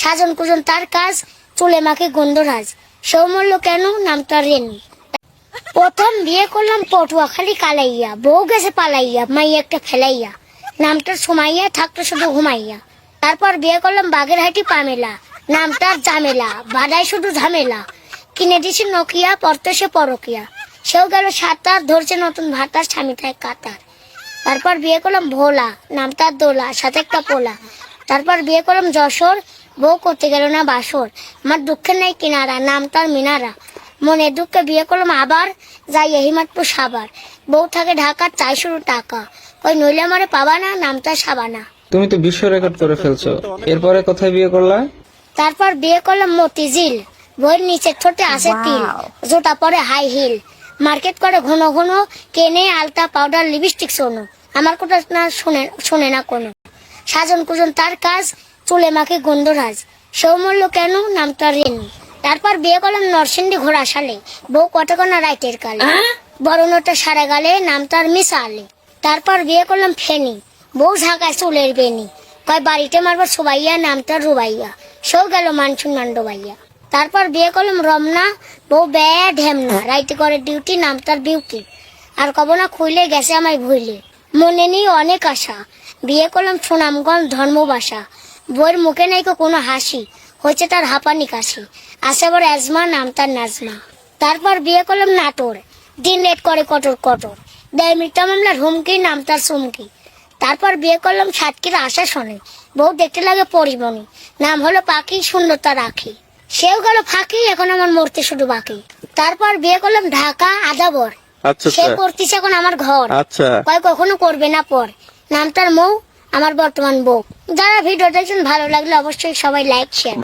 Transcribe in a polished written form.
সাজন কুজন তার কাজ, চুলে মাখে গন্ধরাজ, সৌমল্য কেন নামটা রেনু। প্রথম বিয়ে করলাম পটুয়াখালী কালাইয়া, বউ গেছে পালাইয়া, মাইয়া একটা ফেলাইয়া, নামটার সুমাইয়া থাকতো শুধু ঘুমাইয়া। তারপর বিয়ে করলাম বাগেরহাটি পামেলা, নামটার জামেলা, বাড়াই শুধু ঝামেলা, কিনে দিছি নকিয়া, পড়তে সে পরকিয়া, সেও গেল সাঁতার, ধরছে নতুন ভাতার, স্বামী তাই কাতার। তারপর বিয়ে করলাম ভোলা, নামটার দোলা, সাথে একটা পোলা। তারপর বিয়ে করলাম যশোর, বউ করতে গেল না বাসর, আমার দুঃখের নেই কিনারা, নামটার মিনারা। মনে দুঃখে বিয়ে করলাম আবার, যাই হিমাতপুর সাবার, বউ থাকে ঢাকা, চাই শুরু টাকা, ওই নইলে আমারে পাবা না, নামটার সাবানা। তুমি তো বিশ্ব রেকর্ড করে ফেলছো। এরপরে কোথায় বিয়ে করলা? তারপর বিয়ে করলাম মতিঝিল, বইয়ের নিচের ঠোঁটে আসে তিল, জোটা পরে হাই হিল, মার্কেট করে ঘন ঘন, কেনে আলতা পাউডার লিপস্টিক সোনো, আমার কথা না শোনে না কোনো। সাজন কুজন তার কাজ, চুলে মাখে গন্ধরাজ, সৌমল্য কেন নামটা রেনু। তারপর বিয়ে করলাম নরসিংদী ঘোড়াশালে, বউ কতক্ষণা রাইটের কালে, বড় নোটা সারা গালে, নামটার মিশালে। তারপর বিয়ে করলাম ফেনি, বউ ঝাঁকায় চুলের বেনি, কয় বাড়িতে মারবার সুবাইয়া, নামটার রুবাইয়া, সেও গেল মানসুন মান্ডবাইয়া। তারপর বিয়ে করলাম রমনা, বউ ব্যয় ঢেমনা, রাইতে করে ডিউটি, নামটার বিউটি, আর কব না খুইলে গেছে আমায় ভুইলে, মনে নেই অনেক আশা। বিয়ে করলাম সুনামগঞ্জ ধর্মবাসা, বইয়ের মুখে নেই কোনো হাসি, হয়েছে তার হাঁপানি কাশি, আসে আবার অ্যাজমা, নামটার নাজমা। তারপর বিয়ে করলাম নাটোর, দিন লেট করে কটর কটর, দেয় মিথ্যা মামলার হুমকি, নামটার চুমকি। তারপর বিয়ে করলাম সাতক্ষীরা আশা শোনে, বউ দেখতে লাগে পরিমণি, নাম হলো পাখি, সুন্দরতা রাখি, সেও গেল ফাঁকি, এখন আমার মরতে শুধু বাকি। তারপর বিয়ে করলাম ঢাকা আদাবর, সে করতেছে এখন আমার ঘর, কয় কখনো করবে না পর, নামটার মৌ, আমার বর্তমান বউ। যারা ভিডিও দেখছেন ভালো লাগলে অবশ্যই সবাই লাইক শেয়ার।